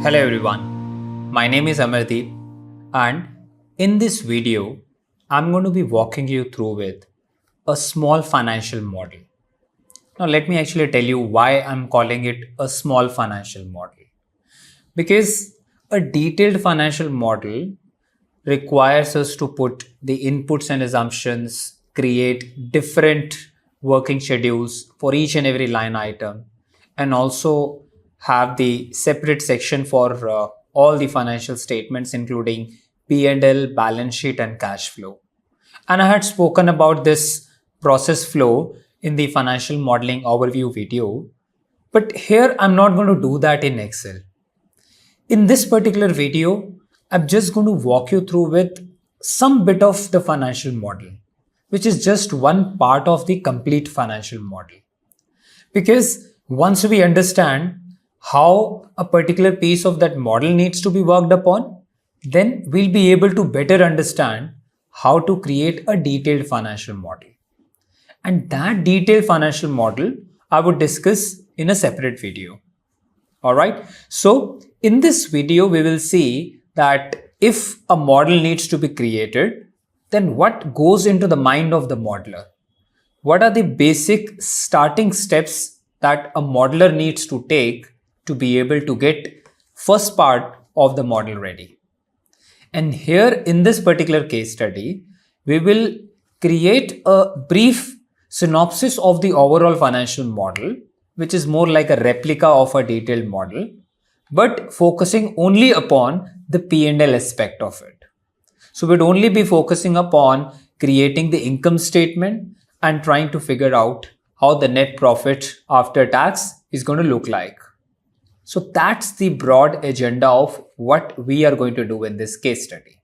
Hello everyone, my name is Amardeep and in this video, I'm going to be walking you through with a small financial model. Now let me actually tell you why I'm calling it a small financial model. Because a detailed financial model requires us to put the inputs and assumptions, create different working schedules for each and every line item, and also have the separate section for all the financial statements, including P&L, balance sheet, and cash flow. And I had spoken about this process flow in the financial modeling overview video. But here I'm not going to do that in Excel. In this particular video, I'm just going to walk you through with some bit of the financial model, which is just one part of the complete financial model. Because once we understand how a particular piece of that model needs to be worked upon, then we'll be able to better understand how to create a detailed financial model. And that detailed financial model I would discuss in a separate video. Alright, so in this video we will see that if a model needs to be created, then what goes into the mind of the modeler? What are the basic starting steps that a modeler needs to take to be able to get first part of the model ready? And here in this particular case study, we will create a brief synopsis of the overall financial model, which is more like a replica of a detailed model, but focusing only upon the P&L aspect of it. So we'd only be focusing upon creating the income statement and trying to figure out how the net profit after tax is going to look like. So that's the broad agenda of what we are going to do in this case study.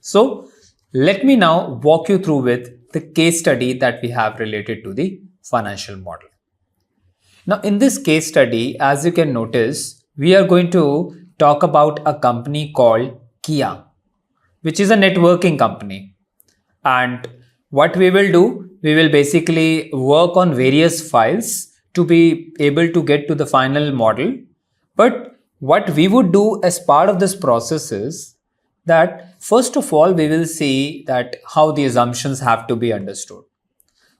So let me now walk you through with the case study that we have related to the financial model. Now in this case study, as you can notice, we are going to talk about a company called Kia, which is a networking company. And what we will do, we will basically work on various files to be able to get to the final model. But what we would do as part of this process is that first of all, we will see that how the assumptions have to be understood,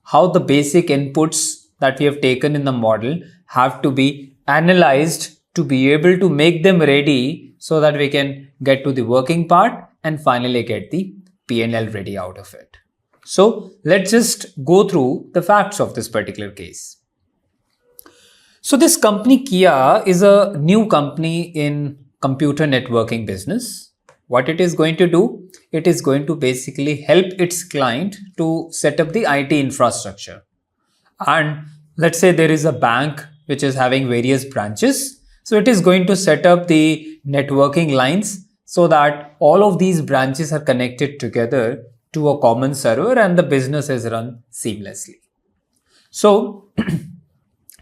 how the basic inputs that we have taken in the model have to be analyzed to be able to make them ready so that we can get to the working part and finally get the P&L ready out of it. So let's just go through the facts of this particular case. So this company Kia is a new company in computer networking business. What it is going to do, it is going to basically help its client to set up the IT infrastructure. And let's say there is a bank which is having various branches. So it is going to set up the networking lines so that all of these branches are connected together to a common server and the business is run seamlessly. So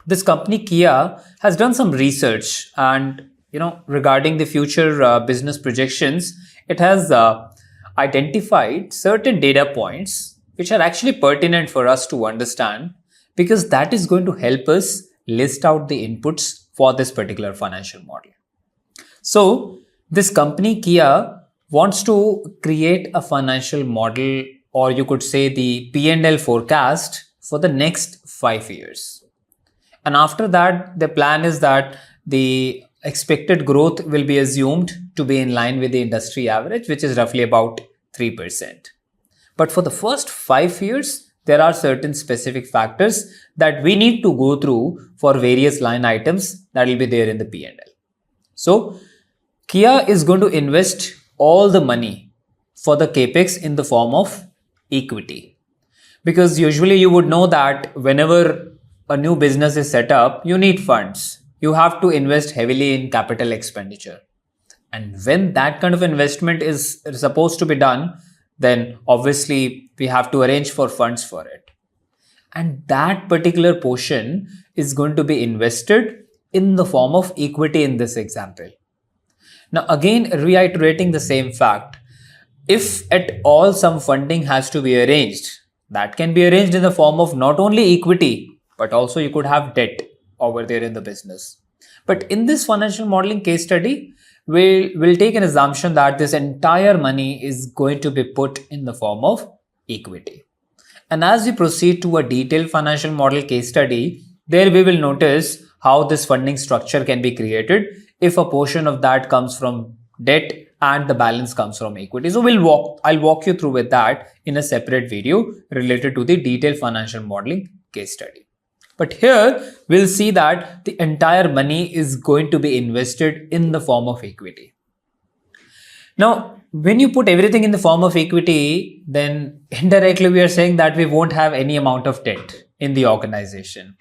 this company Kia has done some research and regarding the future business projections, it has identified certain data points which are actually pertinent for us to understand, because that is going to help us list out the inputs for this particular financial model. So this company Kia wants to create a financial model, or you could say the P&L forecast for the next 5 years. And after that, the plan is that the expected growth will be assumed to be in line with the industry average, which is roughly about 3%. But for the first 5 years, there are certain specific factors that we need to go through for various line items that will be there in the P&L. So Kia is going to invest all the money for the capex in the form of equity. Because usually you would know that whenever a new business is set up, you need funds. You have to invest heavily in capital expenditure. And when that kind of investment is supposed to be done, then obviously we have to arrange for funds for it. And that particular portion is going to be invested in the form of equity in this example. Now again, reiterating the same fact, if at all some funding has to be arranged, that can be arranged in the form of not only equity, but also you could have debt over there in the business. But in this financial modeling case study, we'll take an assumption that this entire money is going to be put in the form of equity. And as we proceed to a detailed financial model case study, there we will notice how this funding structure can be created if a portion of that comes from debt and the balance comes from equity. So I'll walk you through with that in a separate video related to the detailed financial modeling case study. But here we'll see that the entire money is going to be invested in the form of equity. Now, when you put everything in the form of equity, then indirectly we are saying that we won't have any amount of debt in the organization.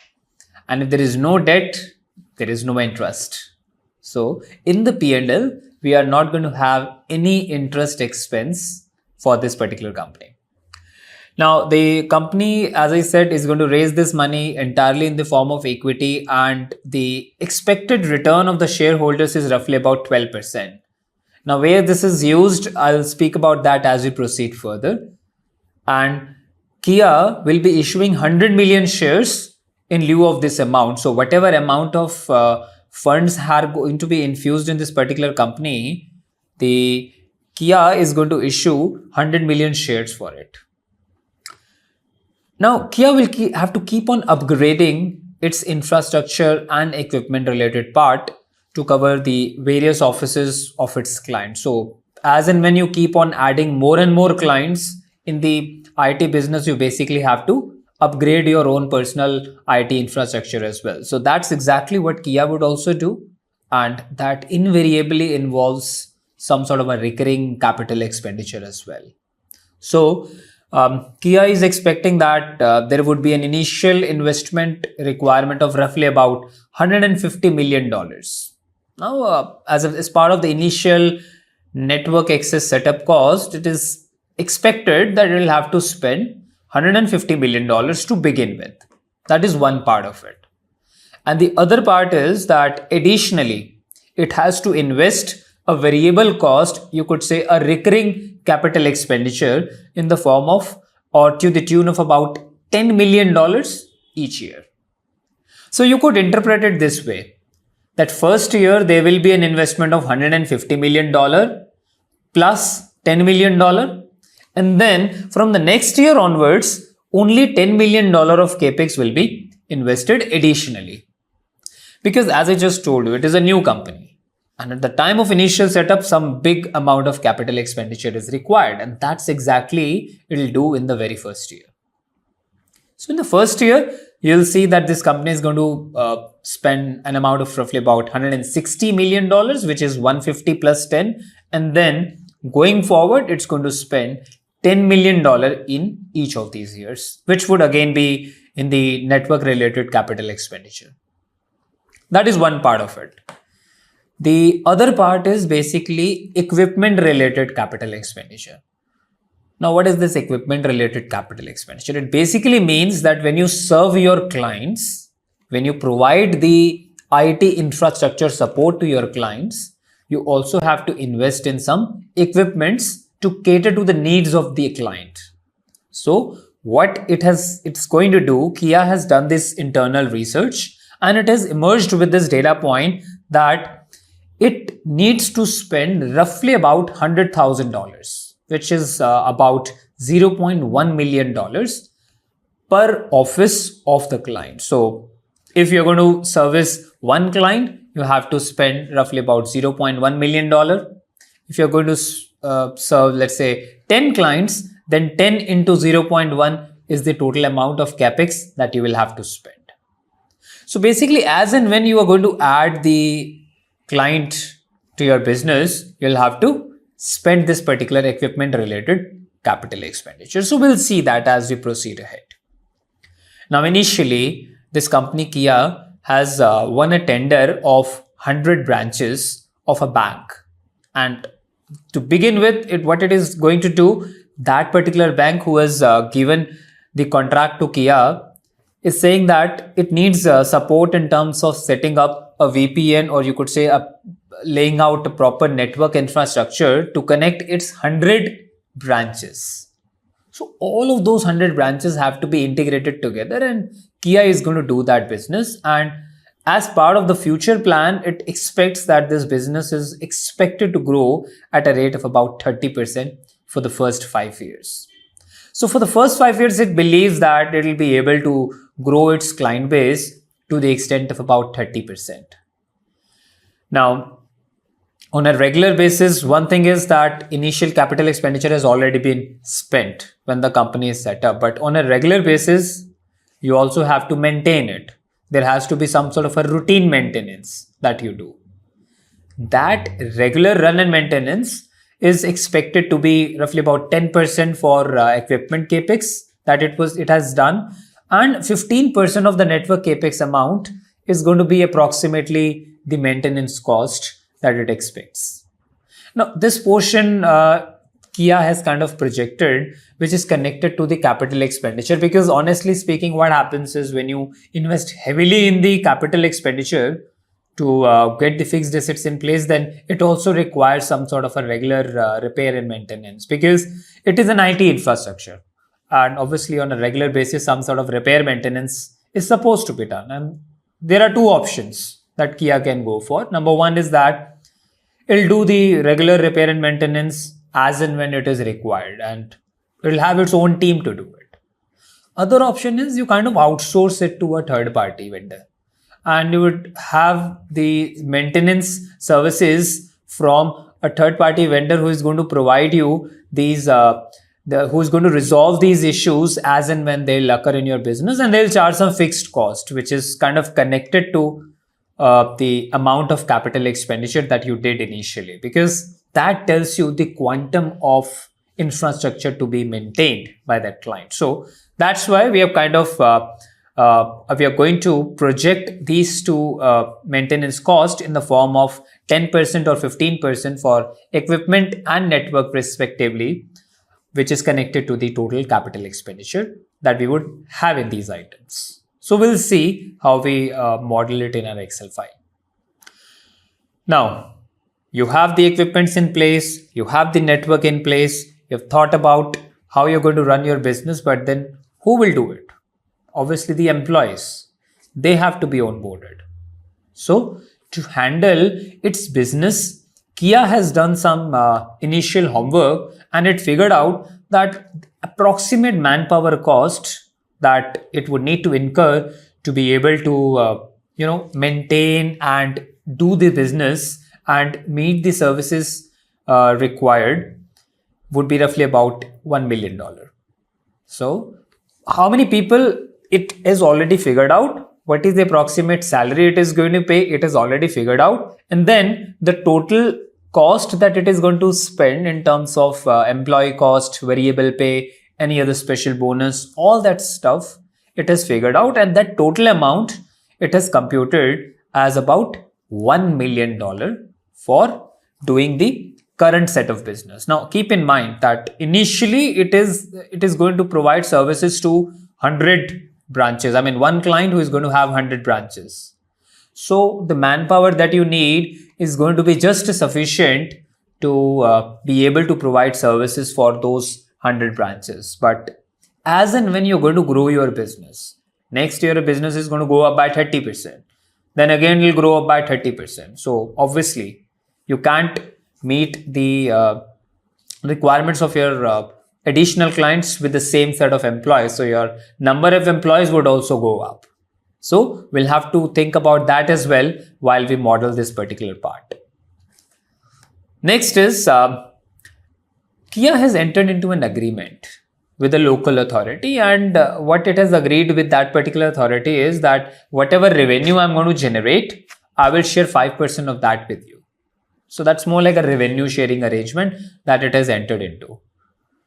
And if there is no debt, there is no interest. So in the P&L, we are not going to have any interest expense for this particular company. Now, the company, as I said, is going to raise this money entirely in the form of equity, and the expected return of the shareholders is roughly about 12%. Now, where this is used, I'll speak about that as we proceed further. And Kia will be issuing 100 million shares in lieu of this amount. So whatever amount of funds are going to be infused in this particular company, the Kia is going to issue 100 million shares for it. Now, Kia will have to keep on upgrading its infrastructure and equipment related part to cover the various offices of its clients. So as and when you keep on adding more and more clients in the IT business, you basically have to upgrade your own personal IT infrastructure as well. So that's exactly what Kia would also do. And that invariably involves some sort of a recurring capital expenditure as well. So Kia is expecting that there would be an initial investment requirement of roughly about $150 million. Now, as part of the initial network access setup cost, it is expected that it will have to spend $150 million to begin with. That is one part of it. And the other part is that additionally, it has to invest a variable cost, you could say a recurring capital expenditure in the form of or to the tune of about $10 million each year. So you could interpret it this way, that first year there will be an investment of $150 million plus $10 million. And then from the next year onwards, only $10 million of capex will be invested additionally. Because as I just told you, it is a new company. And at the time of initial setup, some big amount of capital expenditure is required. And that's exactly it will do in the very first year. So in the first year, you'll see that this company is going to spend an amount of roughly about $160 million, which is 150 plus 10. And then going forward, it's going to spend $10 million in each of these years, which would again be in the network related capital expenditure. That is one part of it. The other part is basically equipment related capital expenditure. Now, what is this equipment related capital expenditure? It basically means that when you serve your clients, when you provide the IT infrastructure support to your clients, you also have to invest in some equipments to cater to the needs of the client. So what it's going to do, Kia has done this internal research and it has emerged with this data point that it needs to spend roughly about $100,000, which is about $0.1 million per office of the client. So if you're going to service one client, you have to spend roughly about $0.1 million. If you're going to serve, let's say 10 clients, then 10 into 0.1 is the total amount of capex that you will have to spend. So basically, as and when you are going to add the client to your business, you'll have to spend this particular equipment related capital expenditure. So we'll see that as we proceed ahead. Now, initially, this company Kia has won a tender of 100 branches of a bank. And to begin with, what it is going to do, that particular bank who has given the contract to Kia is saying that it needs support in terms of setting up a VPN, or you could say laying out a proper network infrastructure to connect its 100 branches. So all of those 100 branches have to be integrated together, and Kia is going to do that business. And As part of the future plan, it expects that this business is expected to grow at a rate of about 30% for the first 5 years. So for the first 5 years, it believes that it will be able to grow its client base to the extent of about 30%. Now, on a regular basis, one thing is that initial capital expenditure has already been spent when the company is set up. But on a regular basis, you also have to maintain it. There has to be some sort of a routine maintenance that you do. That regular run and maintenance is expected to be roughly about 10% for equipment capex that it has done, and 15% of the network capex amount is going to be approximately the maintenance cost that it expects. Now, this portion Kia has kind of projected, which is connected to the capital expenditure, because honestly speaking, what happens is when you invest heavily in the capital expenditure to get the fixed assets in place, then it also requires some sort of a regular repair and maintenance, because it is an IT infrastructure. And obviously, on a regular basis, some sort of repair maintenance is supposed to be done. And there are two options that Kia can go for. Number one is that it'll do the regular repair and maintenance as and when it is required, and it'll have its own team to do it. Other option is you kind of outsource it to a third party vendor, and you would have the maintenance services from a third party vendor who is going to provide you these who's going to resolve these issues as and when they'll occur in your business, and they'll charge some fixed cost, which is kind of connected to the amount of capital expenditure that you did initially, because that tells you the quantum of infrastructure to be maintained by that client. So that's why we have kind of we are going to project these two maintenance cost in the form of 10% or 15% for equipment and network respectively, which is connected to the total capital expenditure that we would have in these items. So we'll see how we model it in our Excel file. Now, you have the equipments in place, you have the network in place, you've thought about how you're going to run your business, but then who will do it? Obviously, the employees. They have to be onboarded. So, to handle its business, Kia has done some initial homework, and it figured out that approximate manpower cost that it would need to incur to be able to maintain and do the business and meet the services required would be roughly about $1 million. So how many people it is already figured out? What is the approximate salary it is going to pay? It is already figured out. And then the total cost that it is going to spend in terms of employee cost, variable pay, any other special bonus, all that stuff, it has figured out, and that total amount it has computed as about $1 million for doing the current set of business. Now, keep in mind that initially it is going to provide services to 100 branches. I mean, one client who is going to have 100 branches. So the manpower that you need is going to be just sufficient to be able to provide services for those 100 branches. But as and when you're going to grow your business, next year your business is going to go up by 30%. Then again, it'll grow up by 30%. So obviously, you can't meet the requirements of your additional clients with the same set of employees. So your number of employees would also go up. So we'll have to think about that as well while we model this particular part. Next is Kia has entered into an agreement with a local authority, and what it has agreed with that particular authority is that whatever revenue I'm going to generate, I will share 5% of that with you. So that's more like a revenue sharing arrangement that it has entered into.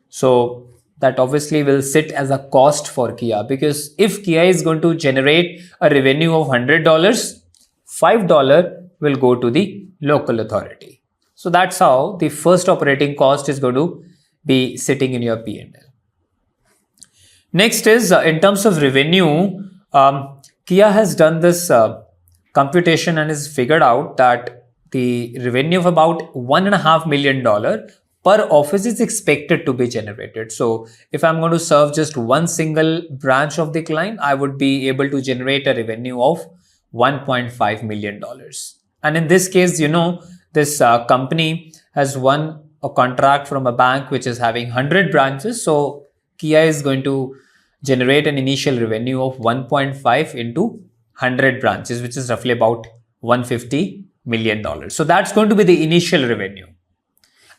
So that obviously will sit as a cost for Kia, because if Kia is going to generate a revenue of $100, $5 will go to the local authority. So that's how the first operating cost is going to be sitting in your P&L. Next is in terms of revenue, Kia has done this computation and has figured out that the revenue of about $1.5 million per office is expected to be generated. So if I'm going to serve just one single branch of the client, I would be able to generate a revenue of $1.5 million. And in this case, this company has won a contract from a bank which is having 100 branches. So Kia is going to generate an initial revenue of 1.5 into 100 branches, which is roughly about $150 million. So that's going to be the initial revenue.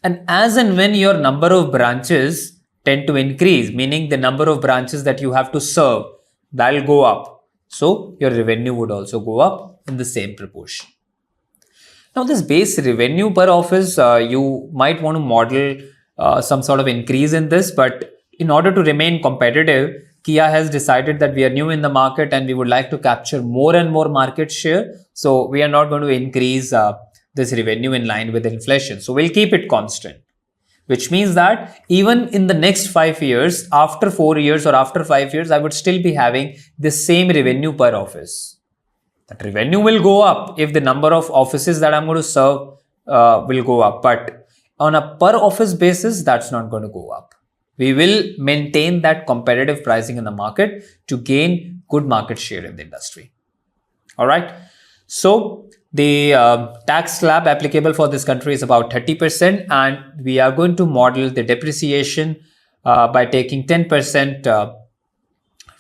And as and when your number of branches tend to increase, meaning the number of branches that you have to serve, that'll go up. So your revenue would also go up in the same proportion. Now this base revenue per office, you might want to model some sort of increase in this, but in order to remain competitive, Kia has decided that we are new in the market and we would like to capture more and more market share. So we are not going to increase this revenue in line with inflation. So we'll keep it constant, which means that even in the next 5 years, after 4 years or after 5 years, I would still be having the same revenue per office. That revenue will go up if the number of offices that I'm going to serve will go up. But on a per office basis, that's not going to go up. We will maintain that competitive pricing in the market to gain good market share in the industry. All right. So the tax slab applicable for this country is about 30%, and we are going to model the depreciation by taking 10%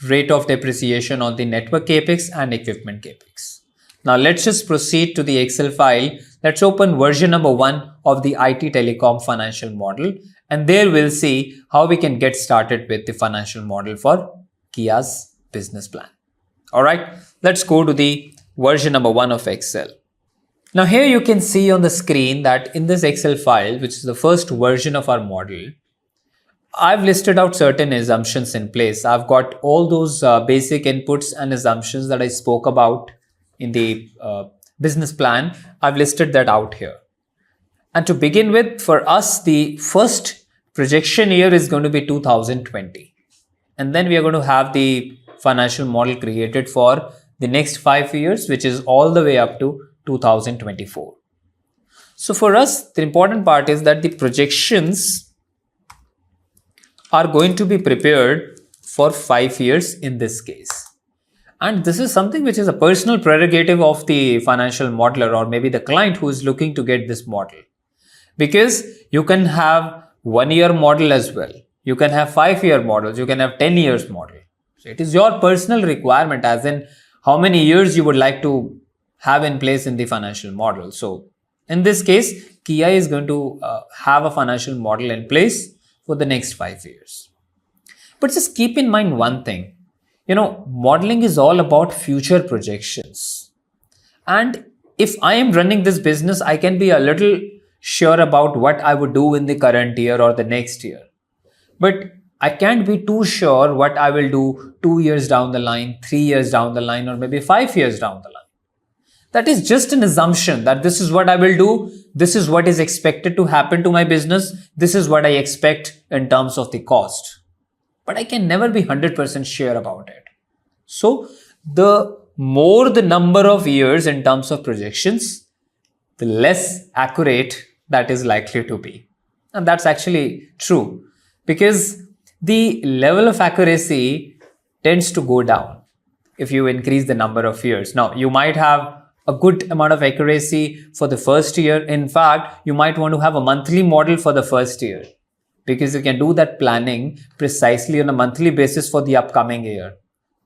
rate of depreciation on the network capex and equipment capex. Now let's just proceed to the Excel file. Let's open version number 1 of the IT Telecom financial model, and there we'll see how we can get started with the financial model for Kia's business plan. All right, let's go to the version number 1 of Excel. Now here you can see on the screen that in this Excel file, which is the first version of our model, I've listed out certain assumptions in place. I've got all those basic inputs and assumptions that I spoke about in the business plan. I've listed that out here. And to begin with, for us, the first projection year is going to be 2020. And then we are going to have the financial model created for the next 5 years, which is all the way up to 2024. So for us, the important part is that the projections are going to be prepared for 5 years in this case. And this is something which is a personal prerogative of the financial modeler, or maybe the client who is looking to get this model. Because you can have 1 year model as well. You can have 5-year models. You can have 10 years model. So it is your personal requirement, as in how many years you would like to have in place in the financial model. So in this case, Kia is going to have a financial model in place for the next 5 years. But just keep in mind one thing. Modeling is all about future projections. And if I am running this business, I can be a little sure about what I would do in the current year or the next year. But I can't be too sure what I will do 2 years down the line, 3 years down the line, or maybe 5 years down the line. That is just an assumption that this is what I will do. This is what is expected to happen to my business. This is what I expect in terms of the cost. But I can never be 100% sure about it. So the more the number of years in terms of projections, the less accurate that is likely to be. And that's actually true, because the level of accuracy tends to go down if you increase the number of years. Now, you might have a good amount of accuracy for the first year. In fact, you might want to have a monthly model for the first year, because you can do that planning precisely on a monthly basis for the upcoming year.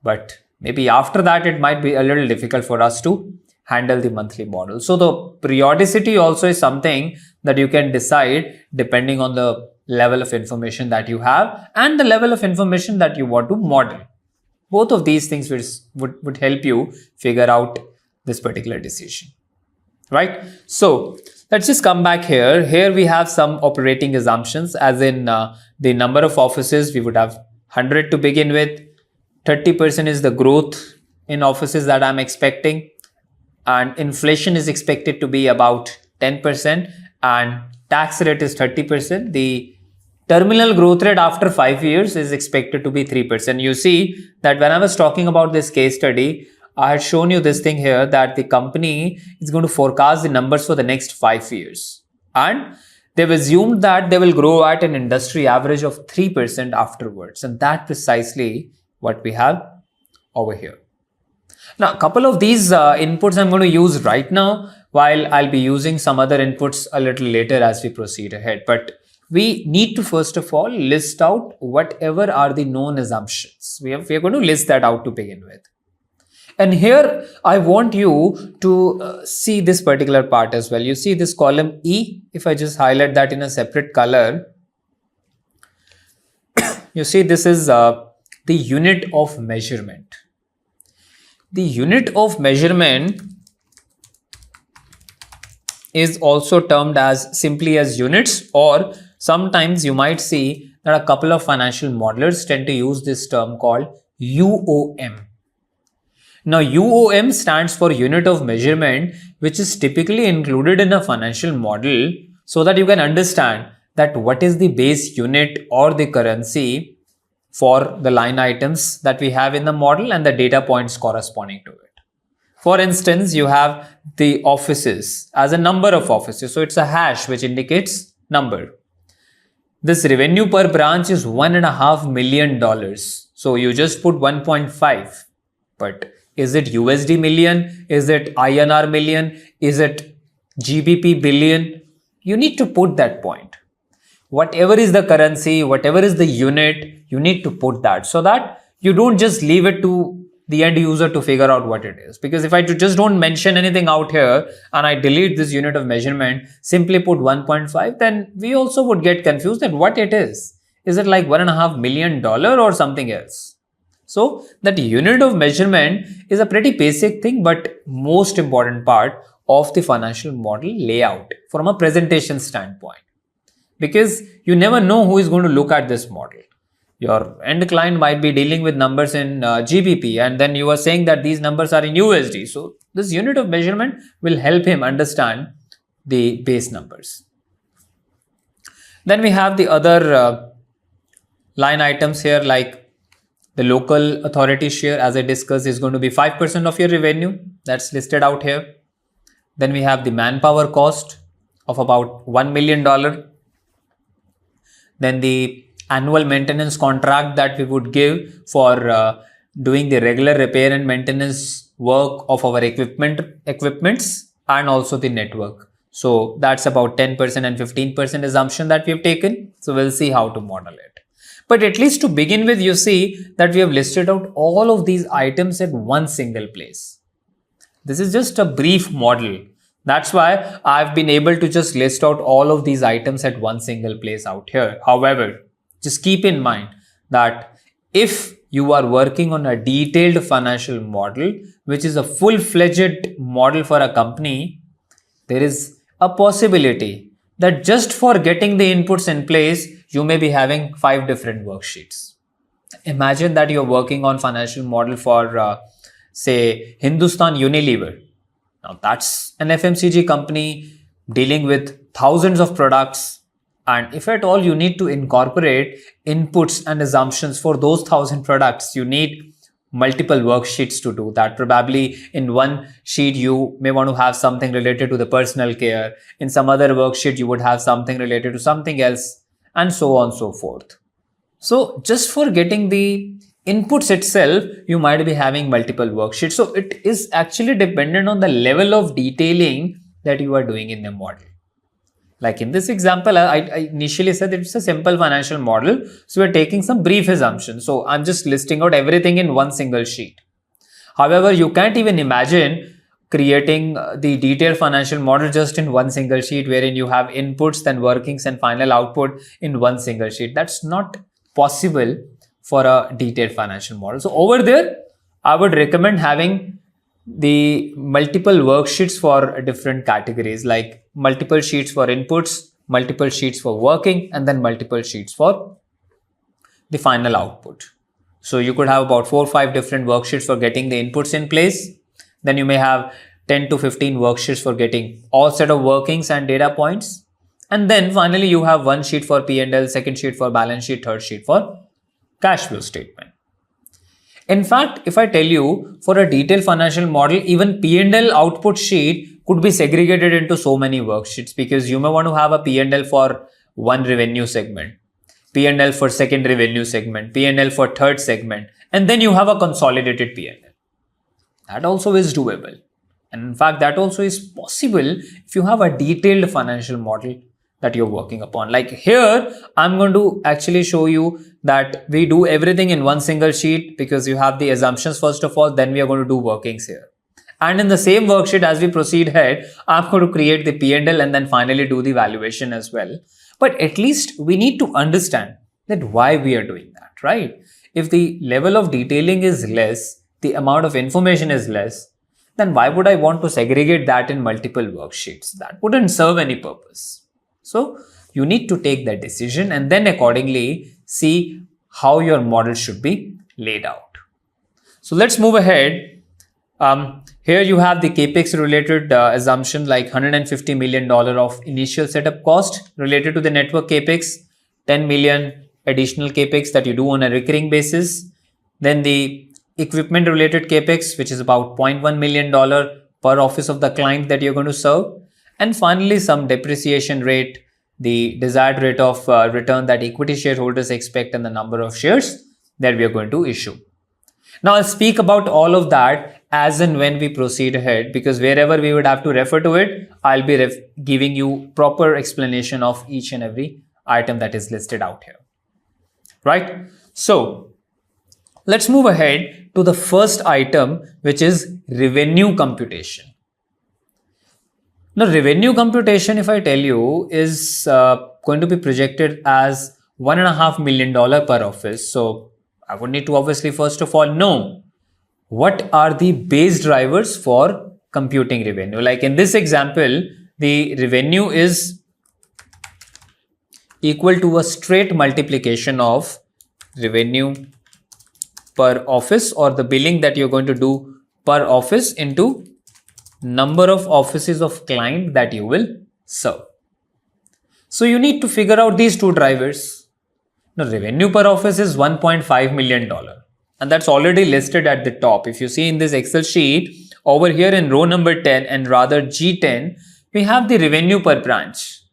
But maybe after that, it might be a little difficult for us to handle the monthly model. So the periodicity also is something that you can decide depending on the level of information that you have and the level of information that you want to model. Both of these things would help you figure out this particular decision, right? So let's just come back here. Here we have some operating assumptions, as in the number of offices. We would have 100 to begin with. 30% is the growth in offices that I'm expecting. And inflation is expected to be about 10%. And tax rate is 30%. The terminal growth rate after 5 years is expected to be 3%. You see that when I was talking about this case study, I had shown you this thing here, that the company is going to forecast the numbers for the next 5 years. And they've assumed that they will grow at an industry average of 3% afterwards. And that's precisely what we have over here. Now, a couple of these inputs I'm going to use right now, while I'll be using some other inputs a little later as we proceed ahead. But we need to first of all list out whatever are the known assumptions. We are going to list that out to begin with. And here I want you to see this particular part as well. You see this column E, if I just highlight that in a separate color, you see this is the unit of measurement. The unit of measurement is also termed as simply as units, or sometimes you might see that a couple of financial modelers tend to use this term called UOM. Now, UOM stands for unit of measurement, which is typically included in a financial model so that you can understand that what is the base unit or the currency for the line items that we have in the model and the data points corresponding to it. For instance, you have the offices as a number of offices. So it's a hash which indicates number. This revenue per branch is $1.5 million. So you just put 1.5. But is it USD million? Is it INR million? Is it GBP billion? You need to put that point. Whatever is the currency, whatever is the unit, you need to put that so that you don't just leave it to the end user to figure out what it is. Because if I just don't mention anything out here and I delete this unit of measurement, simply put 1.5, then we also would get confused at what it is. Is it like $1.5 million or something else? So that unit of measurement is a pretty basic thing, but most important part of the financial model layout from a presentation standpoint. Because you never know who is going to look at this model. Your end client might be dealing with numbers in GBP, and then you are saying that these numbers are in USD. So this unit of measurement will help him understand the base numbers. Then we have the other line items here, like the local authority share, as I discussed, is going to be 5% of your revenue. That's listed out here. Then we have the manpower cost of about $1 million. Then the annual maintenance contract that we would give for doing the regular repair and maintenance work of our equipments and also the network. So that's about 10% and 15% assumption that we've taken. So we'll see how to model it. But at least to begin with, you see that we have listed out all of these items at one single place. This is just a brief model. That's why I've been able to just list out all of these items at one single place out here. However, just keep in mind that if you are working on a detailed financial model, which is a full-fledged model for a company, there is a possibility that just for getting the inputs in place, you may be having 5 different worksheets. Imagine that you're working on financial model for, say, Hindustan Unilever. Now that's an FMCG company dealing with thousands of products, and if at all you need to incorporate inputs and assumptions for those 1,000 products, you need multiple worksheets to do that. Probably in one sheet you may want to have something related to the personal care, in some other worksheet you would have something related to something else, and so on and so forth. So just for getting the inputs itself, you might be having multiple worksheets. So it is actually dependent on the level of detailing that you are doing in the model. Like in this example, I initially said it's a simple financial model. So we're taking some brief assumptions. So I'm just listing out everything in one single sheet. However, you can't even imagine creating the detailed financial model just in one single sheet, wherein you have inputs, then workings and final output in one single sheet. That's not possible for a detailed financial model. So over there, I would recommend having the multiple worksheets for different categories, like multiple sheets for inputs, multiple sheets for working, and then multiple sheets for the final output. So you could have about 4 or 5 different worksheets for getting the inputs in place. Then you may have 10 to 15 worksheets for getting all set of workings and data points. And then finally you have one sheet for P&L, second sheet for balance sheet, third sheet for cash flow statement. In fact, if I tell you, for a detailed financial model, even P&L output sheet could be segregated into so many worksheets, because you may want to have a P&L for one revenue segment, P&L for second revenue segment, P&L for third segment, and then you have a consolidated P&L. That also is doable. And in fact, that also is possible if you have a detailed financial model that you're working upon. Like here, I'm going to actually show you that we do everything in one single sheet because you have the assumptions first of all, then we are going to do workings here. And in the same worksheet, as we proceed ahead, I'm going to create the P&L and then finally do the valuation as well. But at least we need to understand that why we are doing that, right? If the level of detailing is less, the amount of information is less, then why would I want to segregate that in multiple worksheets? That wouldn't serve any purpose. So you need to take that decision and then accordingly see how your model should be laid out. So let's move ahead. Here you have the capex related assumption like $150 million of initial setup cost related to the network capex, 10 million additional capex that you do on a recurring basis. Then the equipment related capex, which is about $0.1 million per office of the client that you're going to serve. And finally, some depreciation rate, the desired rate of return that equity shareholders expect and the number of shares that we are going to issue. Now I'll speak about all of that as and when we proceed ahead, because wherever we would have to refer to it, I'll be giving you proper explanation of each and every item that is listed out here. Right? So let's move ahead to the first item, which is revenue computation. Now, revenue computation, if I tell you, is going to be projected as $1.5 million per office. So I would need to obviously first of all know what are the base drivers for computing revenue. Like in this example, the revenue is equal to a straight multiplication of revenue per office, or the billing that you're going to do per office, into number of offices of client that you will serve. So you need to figure out these two drivers. Now revenue per office is $1.5 million and that's already listed at the top. If you see in this Excel sheet over here in row number 10 and rather G10, we have the revenue per branch.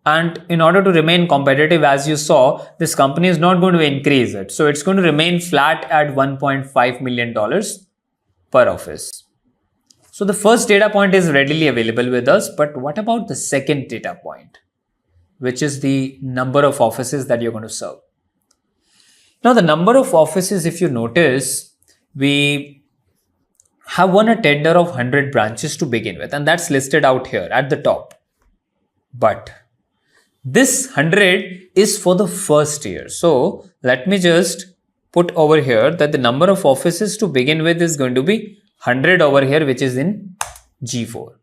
And in order to remain competitive, as you saw, this company is not going to increase it. So it's going to remain flat at $1.5 million per office. So the first data point is readily available with us. But what about the second data point, which is the number of offices that you're going to serve? Now, the number of offices, if you notice, we have won a tender of 100 branches to begin with, and that's listed out here at the top. But this 100 is for the first year. So let me just put over here that the number of offices to begin with is going to be 100 over here, which is in G4. So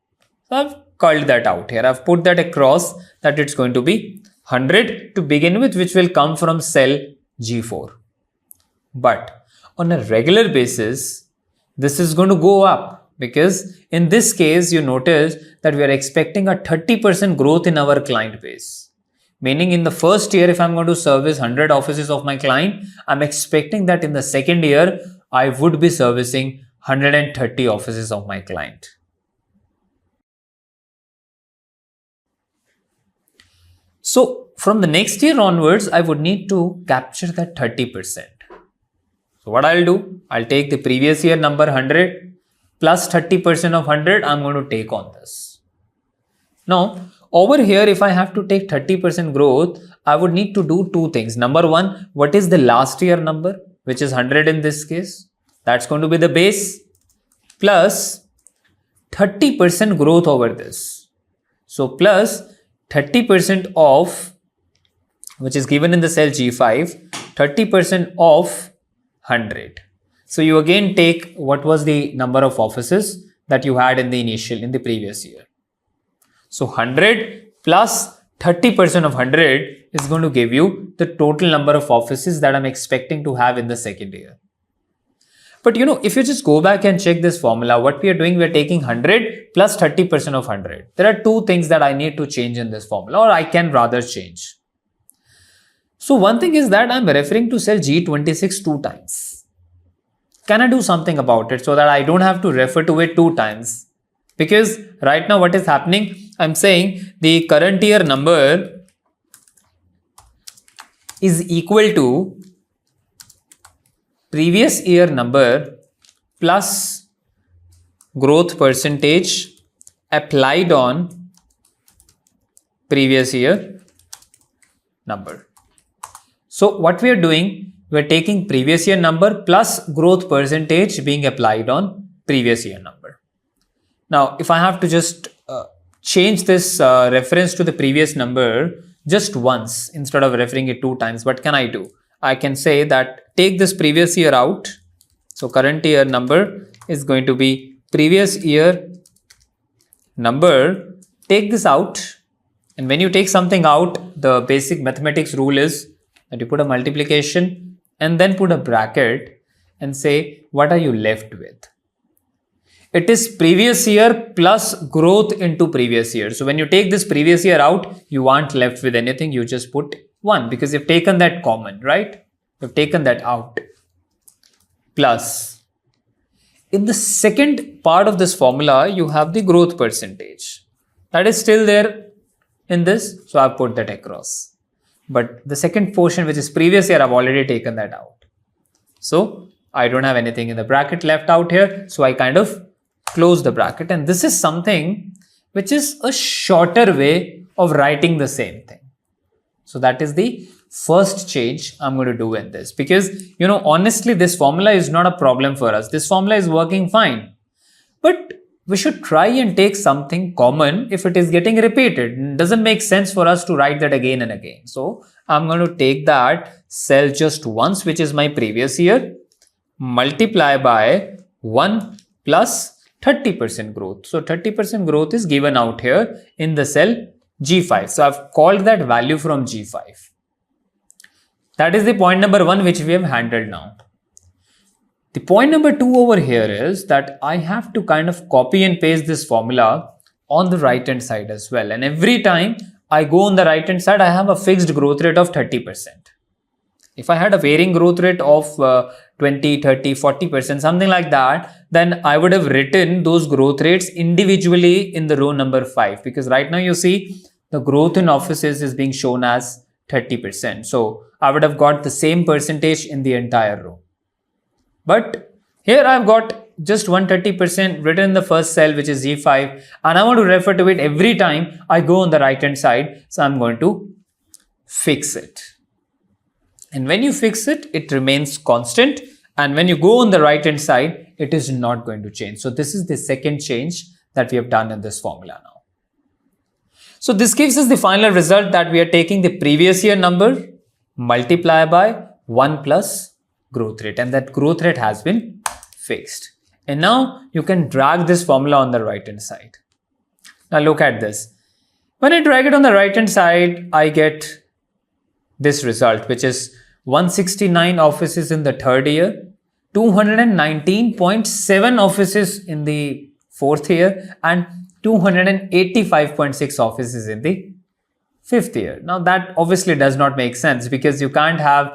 I've called that out here. I've put that across that it's going to be 100 to begin with, which will come from cell G4. But on a regular basis, this is going to go up, because in this case, you notice that we are expecting a 30% growth in our client base. Meaning in the first year, if I'm going to service 100 offices of my client, I'm expecting that in the second year, I would be servicing 130 offices of my client. So from the next year onwards, I would need to capture that 30%. So what I'll do, I'll take the previous year number 100 plus 30% of 100, I'm going to take on this. Now, over here, if I have to take 30% growth, I would need to do two things. Number one, what is the last year number, which is 100 in this case? That's going to be the base, plus 30% growth over this. So plus 30% of, which is given in the cell G5, 30% of 100. So you again take what was the number of offices that you had in the previous year. So 100 plus 30% of 100 is going to give you the total number of offices that I'm expecting to have in the second year. But if you just go back and check this formula, what we are doing, we are taking 100 plus 30% of 100. There are two things that I need to change in this formula, or I can rather change. So one thing is that I'm referring to cell G26 two times. Can I do something about it so that I don't have to refer to it two times? Because right now what is happening, I'm saying the current year number is equal to previous year number plus growth percentage applied on previous year number. So what we are doing, we're taking previous year number plus growth percentage being applied on previous year number. Now, if I have to just change this reference to the previous number just once instead of referring it 2 times, what can I do? I can say that take this previous year out. So current year number is going to be previous year number. Take this out. And when you take something out, the basic mathematics rule is that you put a multiplication and then put a bracket and say, what are you left with? It is previous year plus growth into previous year. So when you take this previous year out, you aren't left with anything. You just put 1 because you've taken that common, right? You've taken that out. Plus, in the second part of this formula, you have the growth percentage. That is still there in this. So I've put that across. But the second portion, which is previous year, I've already taken that out. So I don't have anything in the bracket left out here. So I kind of close the bracket, and this is something which is a shorter way of writing the same thing. So that is the first change I'm going to do in this, because honestly this formula is not a problem for us. This formula is working fine, but we should try and take something common if it is getting repeated. It doesn't make sense for us to write that again and again. So I'm going to take that cell just once, which is my previous year, multiply by 1 plus 30% growth. So 30% growth is given out here in the cell G5. So I've called that value from G5. That is the point number 1 which we have handled now. The point number 2 over here is that I have to kind of copy and paste this formula on the right hand side as well. And every time I go on the right hand side, I have a fixed growth rate of 30%. If I had a varying growth rate of 20, 30, 40%, something like that, then I would have written those growth rates individually in the row number 5. Because right now you see the growth in offices is being shown as 30%. So I would have got the same percentage in the entire row. But here I've got just 130% written in the first cell, which is G5. And I want to refer to it every time I go on the right hand side. So I'm going to fix it. And when you fix it, it remains constant. And when you go on the right hand side, it is not going to change. So this is the second change that we have done in this formula now. So this gives us the final result that we are taking the previous year number, multiply by 1 plus growth rate. And that growth rate has been fixed. And now you can drag this formula on the right hand side. Now look at this. When I drag it on the right hand side, I get this result, which is 169 offices in the third year, 219.7 offices in the fourth year, and 285.6 offices in the fifth year. Now that obviously does not make sense, because you can't have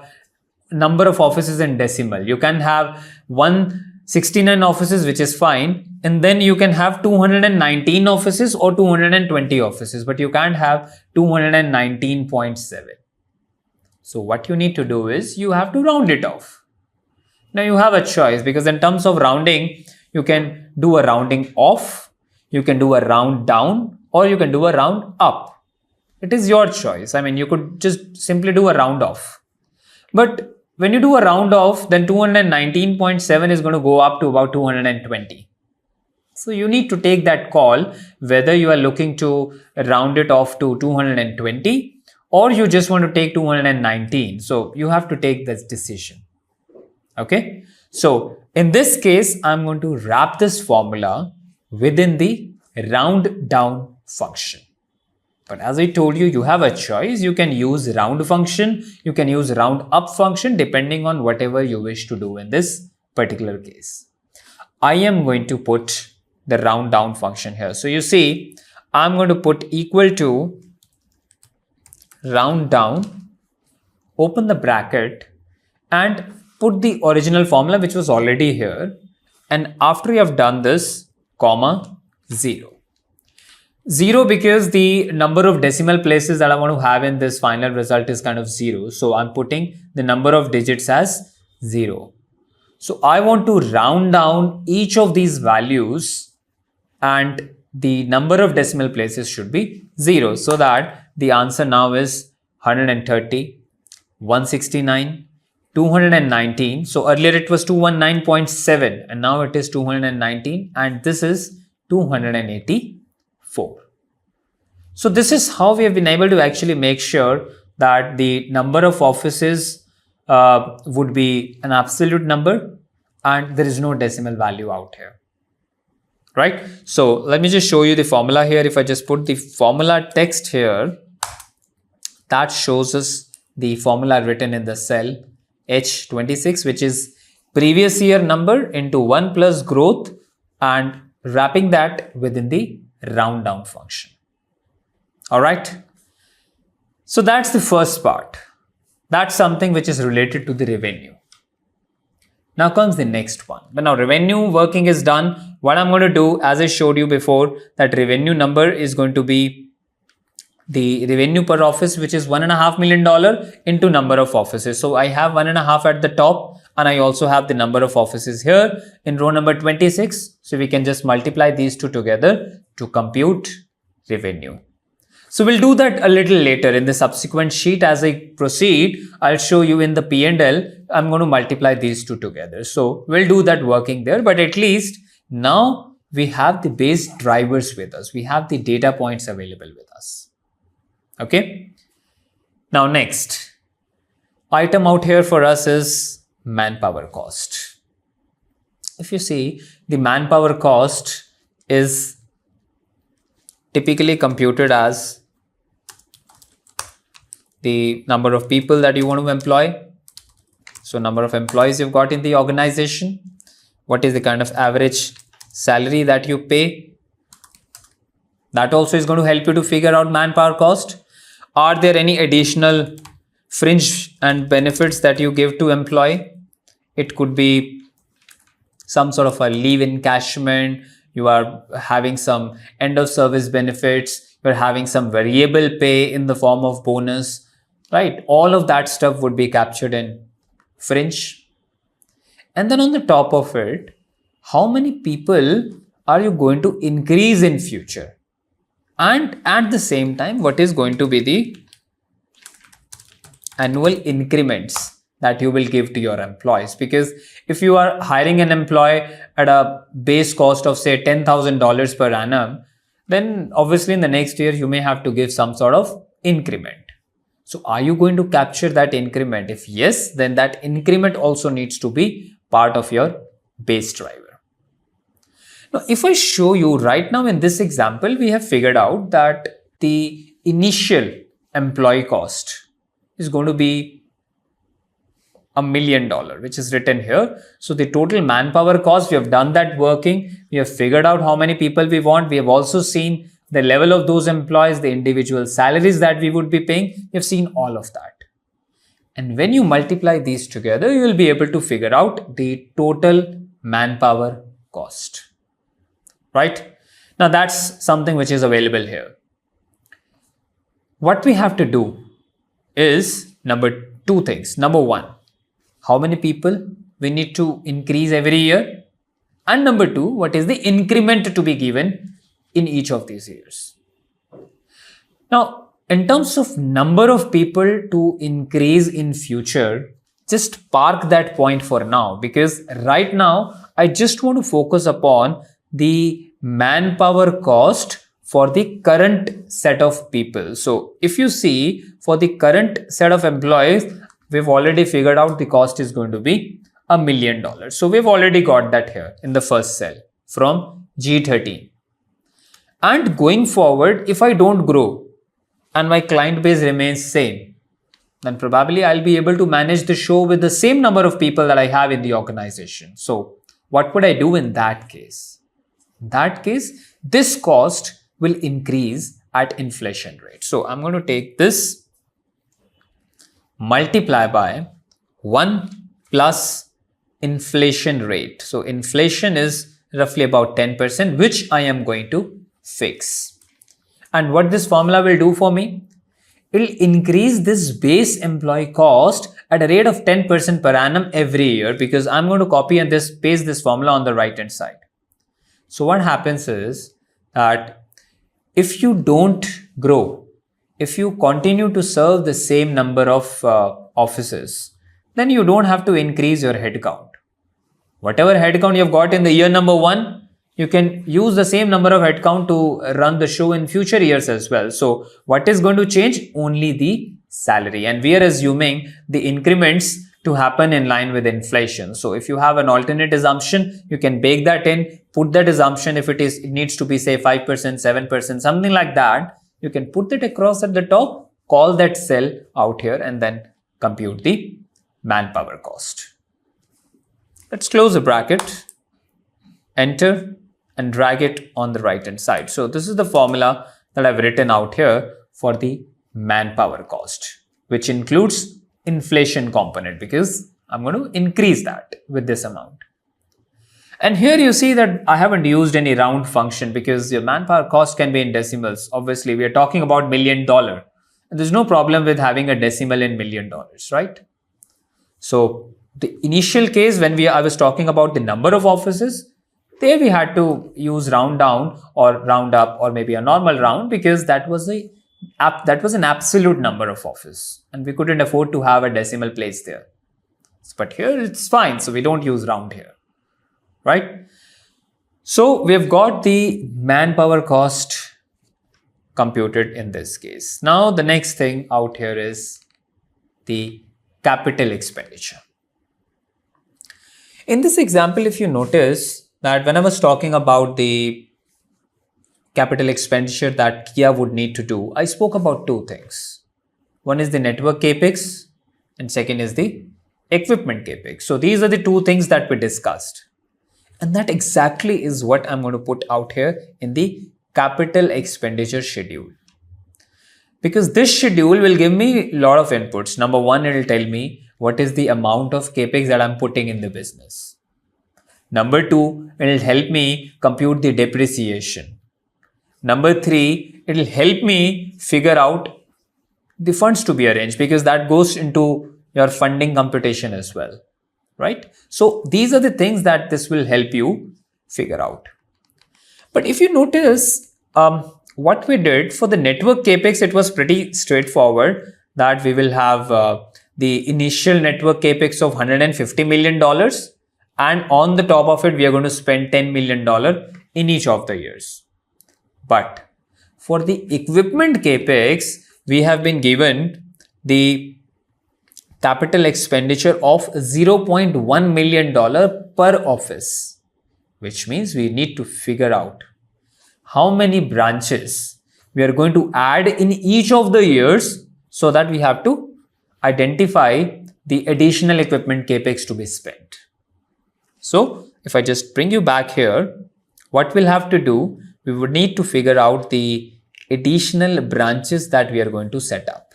number of offices in decimal. You can have 169 offices, which is fine, and then you can have 219 offices or 220 offices, but you can't have 219.7. So what you need to do is you have to round it off. Now you have a choice, because in terms of rounding, you can do a rounding off, you can do a round down, or you can do a round up. It is your choice. I mean, you could just simply do a round off. But when you do a round off, then 219.7 is going to go up to about 220. So you need to take that call whether you are looking to round it off to 220 or you just want to take 219. So you have to take this decision. Okay. So in this case, I'm going to wrap this formula within the round down function. But as I told you, you have a choice. You can use round function. You can use round up function depending on whatever you wish to do in this particular case. I am going to put the round down function here. So you see, I'm going to put equal to round down, open the bracket and put the original formula which was already here. And after you have done this, comma 0. 0 because the number of decimal places that I want to have in this final result is kind of 0. So I'm putting the number of digits as 0. So I want to round down each of these values and the number of decimal places should be 0, so that the answer now is 130, 169, 219. So earlier it was 219.7 and now it is 219, and this is 284. So this is how we have been able to actually make sure that the number of offices would be an absolute number and there is no decimal value out here. Right? So let me just show you the formula here. If I just put the formula text here, that shows us the formula written in the cell H26, which is previous year number into 1 plus growth and wrapping that within the round down function. All right. So that's the first part. That's something which is related to the revenue. Now comes the next one. But now revenue working is done. What I'm going to do, as I showed you before, that revenue number is going to be the revenue per office, which is $1.5 million into number of offices. So I have 1.5 at the top and I also have the number of offices here in row number 26. So we can just multiply these two together to compute revenue. So we'll do that a little later in the subsequent sheet. As I proceed, I'll show you in the P&L, I'm going to multiply these two together. So we'll do that working there, but at least now we have the base drivers with us. We have the data points available with us. Okay. Now next item out here for us is manpower cost. If you see, the manpower cost is typically computed as the number of people that you want to employ. So number of employees you've got in the organization. What is the kind of average salary that you pay? That also is going to help you to figure out manpower cost. Are there any additional fringe and benefits that you give to employee? It could be some sort of a leave encashment. You are having some end of service benefits. You're having some variable pay in the form of bonus, right? All of that stuff would be captured in fringe. And then on the top of it, how many people are you going to increase in future? And at the same time, what is going to be the annual increments that you will give to your employees? Because if you are hiring an employee at a base cost of say $10,000 per annum, then obviously in the next year you may have to give some sort of increment. So are you going to capture that increment? If yes, then that increment also needs to be part of your base driver. Now, if I show you right now in this example, we have figured out that the initial employee cost is going to be $1 million, which is written here. So the total manpower cost, we have done that working. We have figured out how many people we want. We have also seen the level of those employees, the individual salaries that we would be paying. We have seen all of that. And when you multiply these together, you will be able to figure out the total manpower cost. Right? Now that's something which is available here. What we have to do is two things. Number one, how many people we need to increase every year? And number two, what is the increment to be given in each of these years? Now, in terms of number of people to increase in future, just park that point for now, because right now I just want to focus upon the manpower cost for the current set of people. So if you see, for the current set of employees, we've already figured out the cost is going to be $1 million. So we've already got that here in the first cell from G13. And going forward, if I don't grow and my client base remains same, then probably I'll be able to manage the show with the same number of people that I have in the organization. So what would I do in that case? In that case, this cost will increase at inflation rate. So I'm going to take this, multiply by 1 plus inflation rate. So inflation is roughly about 10%, which I am going to fix. And what this formula will do for me? It will increase this base employee cost at a rate of 10% per annum every year, because I'm going to copy and paste this formula on the right hand side. So what happens is that if you don't grow, if you continue to serve the same number of offices, then you don't have to increase your headcount. Whatever headcount you've got in the year number 1, you can use the same number of headcount to run the show in future years as well. So what is going to change? Only the salary. And we are assuming the increments to happen in line with inflation. So if you have an alternate assumption, you can bake that in, put that assumption. If it needs to be say 5%, 7%, something like that, you can put it across at the top, call that cell out here, and then compute the manpower cost. Let's close the bracket, enter, and drag it on the right hand side. So this is the formula that I've written out here for the manpower cost, which includes inflation component, because I'm going to increase that with this amount. And here you see that I haven't used any round function because your manpower cost can be in decimals. Obviously, we are talking about $1 million. And there's no problem with having a decimal in $1 million, right? So the initial case when I was talking about the number of offices, there we had to use round down or round up or maybe a normal round, because that was an absolute number of offices and we couldn't afford to have a decimal place there. But here it's fine, so we don't use round here, right? So we've got the manpower cost computed in this case. Now the next thing out here is the capital expenditure. In this example, if you notice that when I was talking about the capital expenditure that Kia would need to do, I spoke about two things. One is the network capex and second is the equipment capex. So these are the two things that we discussed. And that exactly is what I'm going to put out here in the capital expenditure schedule. Because this schedule will give me a lot of inputs. Number one, it will tell me what is the amount of capex that I'm putting in the business. Number two, it will help me compute the depreciation. Number three, it will help me figure out the funds to be arranged, because that goes into your funding computation as well, right? So these are the things that this will help you figure out. But if you notice, what we did for the network capex, it was pretty straightforward, that we will have the initial network capex of $150 million, and on the top of it, we are going to spend $10 million in each of the years. But for the equipment capex, we have been given the capital expenditure of $0.1 million per office, which means we need to figure out how many branches we are going to add in each of the years, so that we have to identify the additional equipment capex to be spent. So if I just bring you back here, what we'll have to do, we would need to figure out the additional branches that we are going to set up.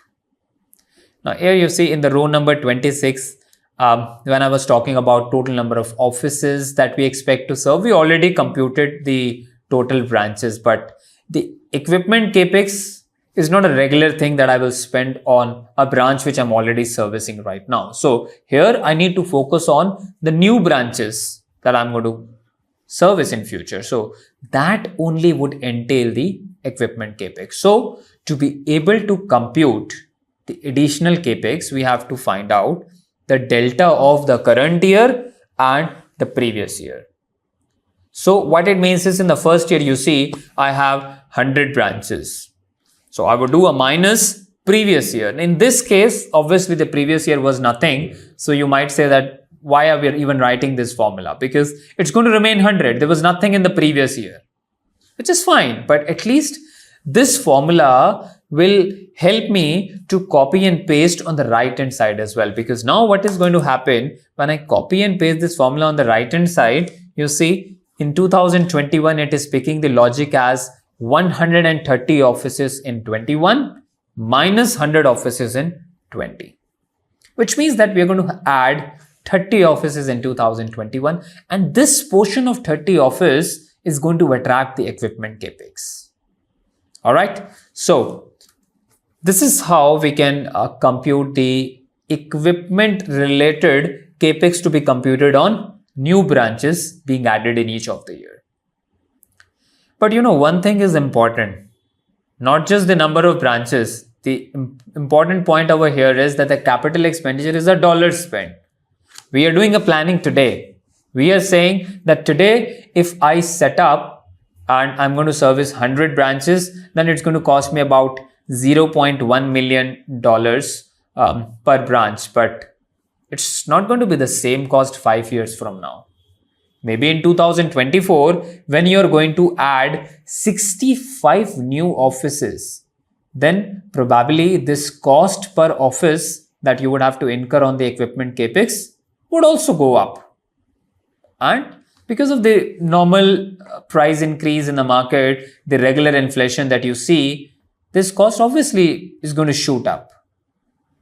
Now here you see in the row number 26, when I was talking about total number of offices that we expect to serve, we already computed the total branches, but the equipment capex is not a regular thing that I will spend on a branch which I'm already servicing right now. So here I need to focus on the new branches that I'm going to service in future. So that only would entail the equipment capex. So to be able to compute the additional capex, we have to find out the delta of the current year and the previous year. So what it means is, in the first year, you see, I have 100 branches. So I would do a minus previous year. In this case, obviously the previous year was nothing. So you might say that, why are we even writing this formula? Because it's going to remain 100. There was nothing in the previous year, which is fine. But at least this formula will help me to copy and paste on the right hand side as well. Because now what is going to happen when I copy and paste this formula on the right hand side, you see in 2021, it is picking the logic as 130 offices in 21 minus 100 offices in 20, which means that we are going to add 30 offices in 2021, and this portion of 30 office is going to attract the equipment capex. All right, so this is how we can compute the equipment related capex to be computed on new branches being added in each of the year. But one thing is important, not just the number of branches. The important point over here is that the capital expenditure is a dollar spent. We are doing a planning today. We are saying that today, if I set up and I'm going to service 100 branches, then it's going to cost me about $0.1 million per branch. But it's not going to be the same cost 5 years from now. Maybe in 2024, when you're going to add 65 new offices, then probably this cost per office that you would have to incur on the equipment capex would also go up. And because of the normal price increase in the market, the regular inflation that you see, this cost obviously is going to shoot up.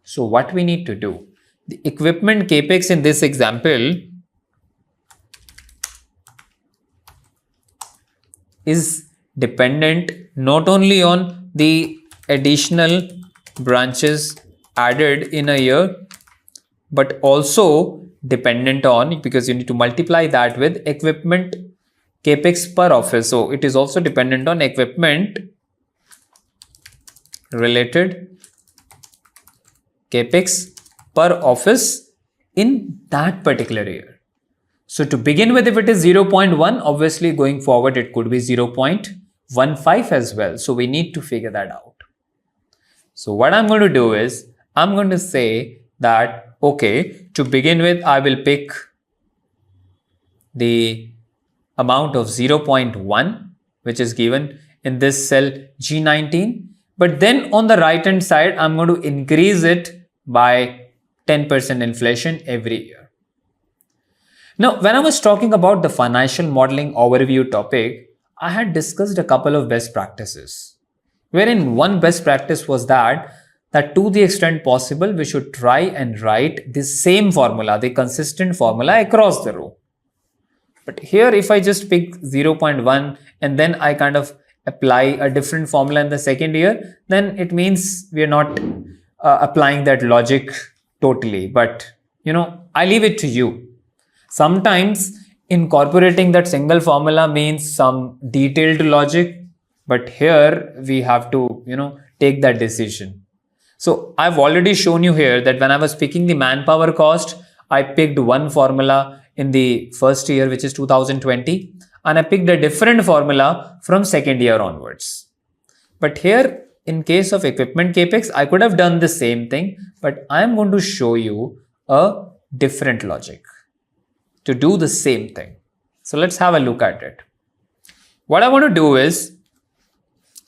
So what we need to do, the equipment capex in this example is dependent not only on the additional branches added in a year, but also dependent on, because you need to multiply that with equipment capex per office. So it is also dependent on equipment related capex per office in that particular year. So to begin with, if it is 0.1, obviously going forward, it could be 0.15 as well. So we need to figure that out. So what I'm going to do is, I'm going to say that, okay, to begin with, I will pick the amount of 0.1, which is given in this cell G19. But then on the right hand side, I'm going to increase it by 10% inflation every year. Now, when I was talking about the financial modeling overview topic, I had discussed a couple of best practices, wherein one best practice was that to the extent possible, we should try and write the same formula, the consistent formula across the row. But here, if I just pick 0.1 and then I kind of apply a different formula in the second year, then it means we are not applying that logic totally. But, I leave it to you. Sometimes incorporating that single formula means some detailed logic, but here we have to, take that decision. So I've already shown you here that when I was picking the manpower cost, I picked one formula in the first year, which is 2020, and I picked a different formula from second year onwards. But here, in case of equipment capex, I could have done the same thing, but I am going to show you a different logic to do the same thing. So let's have a look at it. What I want to do is,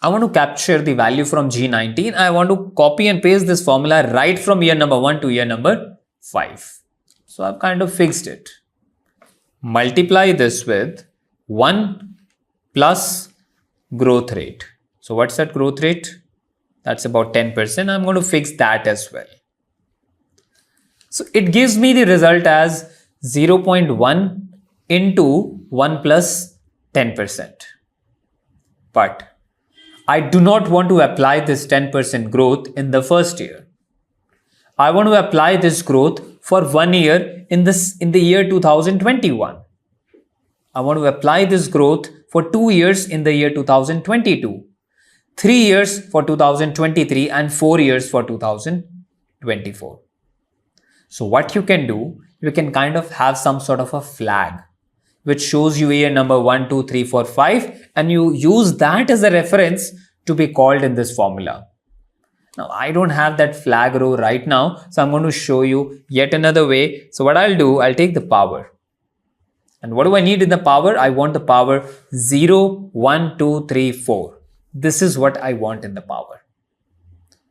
I want to capture the value from G19. I want to copy and paste this formula right from year number 1 to year number 5. So I've kind of fixed it. Multiply this with 1 plus growth rate. So what's that growth rate? That's about 10%. I'm going to fix that as well. So it gives me the result as 0.1 into 1 plus 10%. But I do not want to apply this 10% growth in the first year. I want to apply this growth for 1 year in the year 2021. I want to apply this growth for 2 years in the year 2022, 3 years for 2023, and 4 years for 2024. So what you can do, you can kind of have some sort of a flag which shows you year number 1, 2, 3, 4, 5, and you use that as a reference to be called in this formula. Now, I don't have that flag row right now, so I'm going to show you yet another way. So what I'll do, I'll take the power. And what do I need in the power? I want the power 0, 1, 2, 3, 4. This is what I want in the power.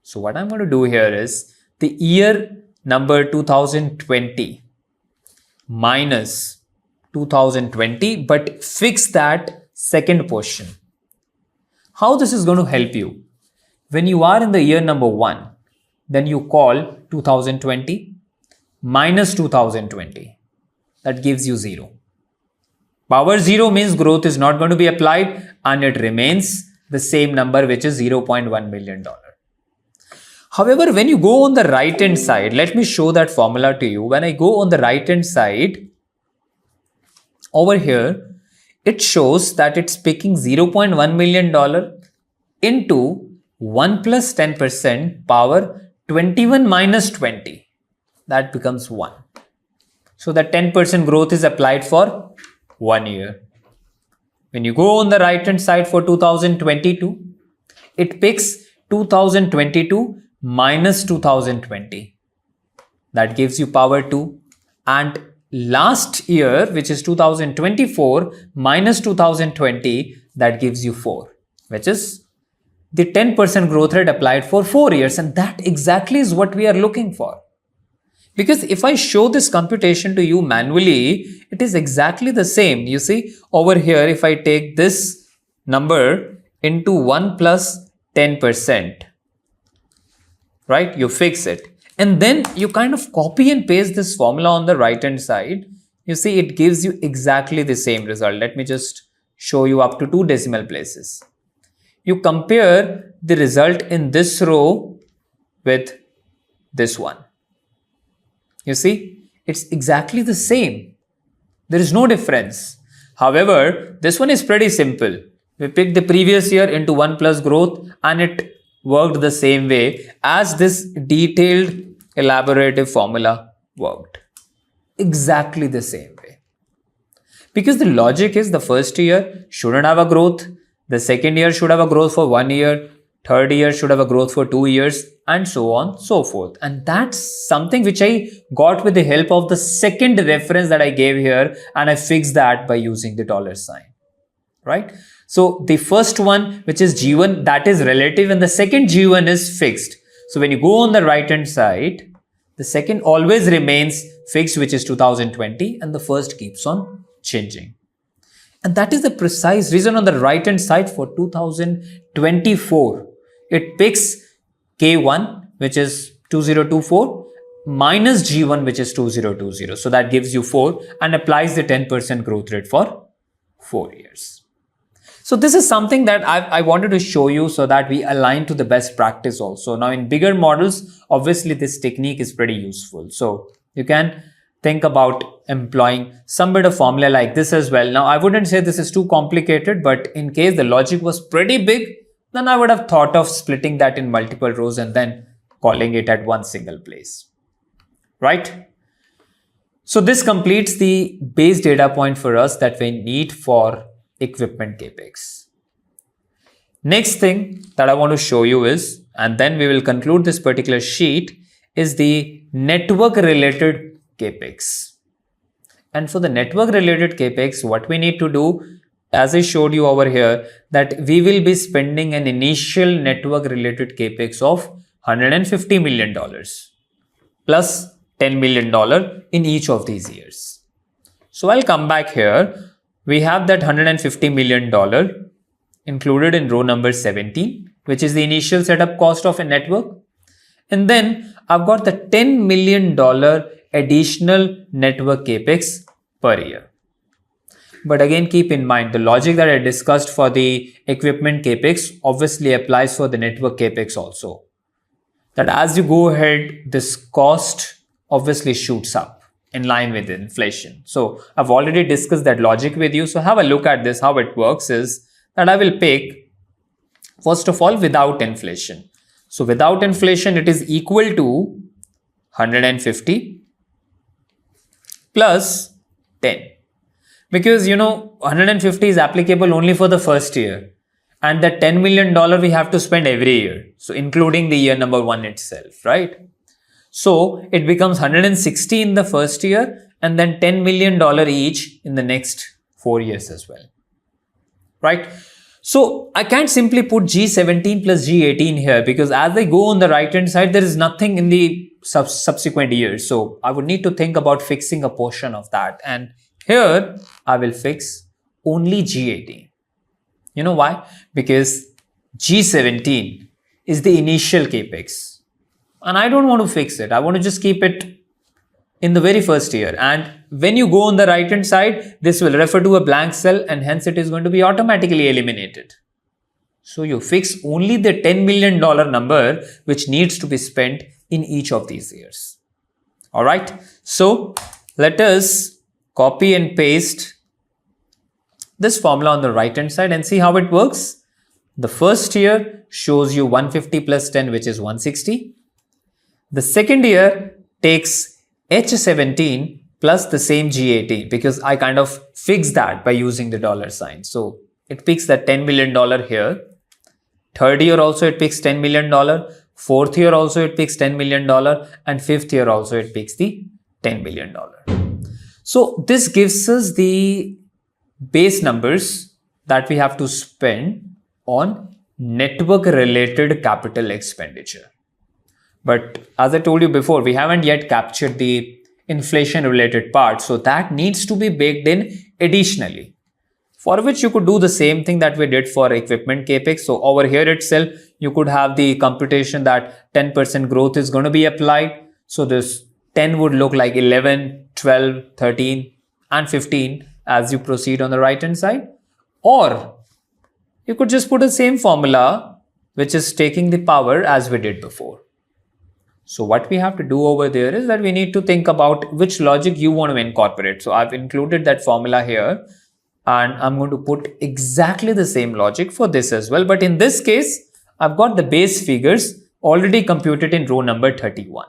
So what I'm going to do here is the year number 2020 minus 2020, but fix that second portion. How this is going to help you? When you are in the year number 1, then you call 2020 minus 2020. That gives you 0. Power 0 means growth is not going to be applied and it remains the same number, which is $0.1 million. However, when you go on the right hand side, let me show that formula to you. When I go on the right hand side, over here, it shows that it's picking $0.1 million into 1 plus 10% power 21 minus 20. That becomes 1. So the 10% growth is applied for 1 year. When you go on the right hand side for 2022, it picks 2022 minus 2020. That gives you power 2. And last year, which is 2024 minus 2020, that gives you 4, which is the 10% growth rate applied for 4 years. And that exactly is what we are looking for. Because if I show this computation to you manually, it is exactly the same. You see over here, if I take this number into 1 plus 10%, right? You fix it. And then you kind of copy and paste this formula on the right hand side. You see, it gives you exactly the same result. Let me just show you up to 2 decimal places. You compare the result in this row with this one. You see, it's exactly the same. There is no difference. However, this one is pretty simple. We picked the previous year into 1 plus growth and it worked the same way as this detailed elaborative formula worked. Exactly the same way. Because the logic is the first year shouldn't have a growth, the second year should have a growth for 1 year, third year should have a growth for 2 years, and so on, so forth. And that's something which I got with the help of the second reference that I gave here, and I fixed that by using the dollar sign, right? So the first one, which is G1, that is relative, and the second G1 is fixed. So when you go on the right hand side, the second always remains fixed, which is 2020, and the first keeps on changing. And that is the precise reason on the right hand side for 2024. It picks K1, which is 2024, minus G1, which is 2020. So that gives you 4 and applies the 10% growth rate for 4 years. So this is something that I wanted to show you so that we align to the best practice also. Now in bigger models, obviously this technique is pretty useful. So you can think about employing some bit of formula like this as well. Now I wouldn't say this is too complicated, but in case the logic was pretty big, then I would have thought of splitting that in multiple rows and then calling it at one single place, right? So this completes the base data point for us that we need for equipment capex. Next thing that I want to show you is, and then we will conclude this particular sheet, is the network related capex. And for the network related capex, what we need to do, as I showed you over here, that we will be spending an initial network related capex of $150 million plus $10 million in each of these years. So I'll come back here. We have that $150 million included in row number 17, which is the initial setup cost of a network. And then I've got the $10 million additional network capex per year. But again, keep in mind the logic that I discussed for the equipment capex obviously applies for the network capex also. That as you go ahead, this cost obviously shoots up in line with inflation. So I've already discussed that logic with you. So have a look at this. How it works is that I will pick, first of all, without inflation. So without inflation, it is equal to 150 plus 10. Because, 150 is applicable only for the first year. And that $10 million we have to spend every year. So including the year number 1 itself, right? So it becomes 160 in the first year and then $10 million each in the next 4 years as well, right? So I can't simply put G17 plus G18 here because as I go on the right hand side, there is nothing in the subsequent years. So I would need to think about fixing a portion of that. And here I will fix only G18. You know why? Because G17 is the initial capex. And I don't want to fix it. I want to just keep it in the very first year. And when you go on the right hand side, this will refer to a blank cell and hence it is going to be automatically eliminated. So you fix only the $10 million number which needs to be spent in each of these years. All right. So let us copy and paste this formula on the right hand side and see how it works. The first year shows you 150 plus 10, which is 160. The second year takes H17 plus the same G18 because I kind of fixed that by using the dollar sign. So it picks that $10 million here. Third year also it picks $10 million. Fourth year also it picks $10 million. And fifth year also it picks the $10 million. So this gives us the base numbers that we have to spend on network related capital expenditure. But as I told you before, we haven't yet captured the inflation related part. So that needs to be baked in additionally, for which you could do the same thing that we did for equipment capex. So over here itself, you could have the computation that 10% growth is going to be applied. So this 10 would look like 11, 12, 13 and 15 as you proceed on the right hand side. Or you could just put the same formula, which is taking the power as we did before. So what we have to do over there is that we need to think about which logic you want to incorporate. So I've included that formula here and I'm going to put exactly the same logic for this as well. But in this case, I've got the base figures already computed in row number 31.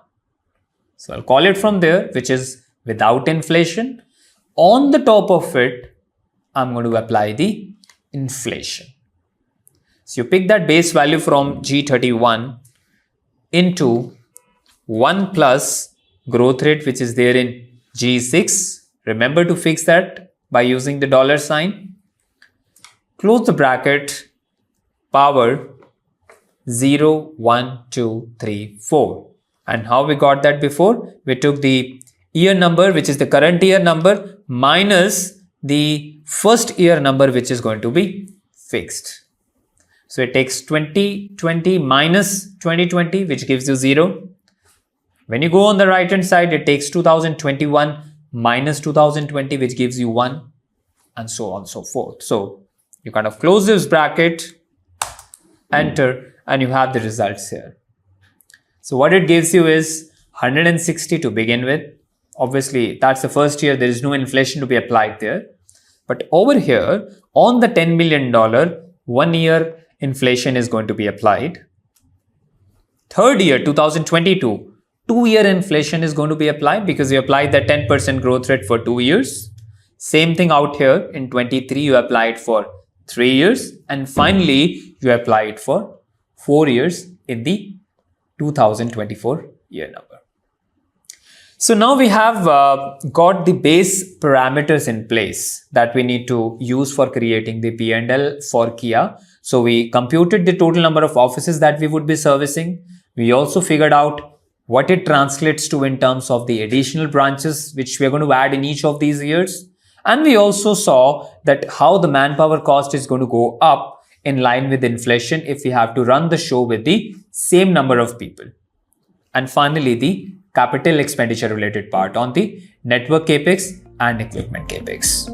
So I'll call it from there, which is without inflation. On the top of it, I'm going to apply the inflation. So you pick that base value from G31 into 1 plus growth rate, which is there in G6. Remember to fix that by using the dollar sign. Close the bracket, power 0, 1, 2, 3, 4. And how we got that before? We took the year number, which is the current year number, minus the first year number, which is going to be fixed. So it takes 2020 minus 2020, which gives you 0. When you go on the right hand side, it takes 2021 minus 2020, which gives you 1, and so on and so forth. So you kind of close this bracket, enter, and you have the results here. So what it gives you is 160 to begin with. Obviously, that's the first year. There is no inflation to be applied there. But over here, on the $10 million, 1 year inflation is going to be applied. Third year, 2022, 2-year inflation is going to be applied because you applied that 10% growth rate for 2 years. Same thing out here in 23, you applied for 3 years. And finally, you applied for 4 years in the 2024 year number. So now we have got the base parameters in place that we need to use for creating the P&L for Kia. So we computed the total number of offices that we would be servicing. We also figured out what it translates to in terms of the additional branches which we are going to add in each of these years. And we also saw that how the manpower cost is going to go up in line with inflation if we have to run the show with the same number of people. And finally, the capital expenditure related part on the network capex and equipment capex.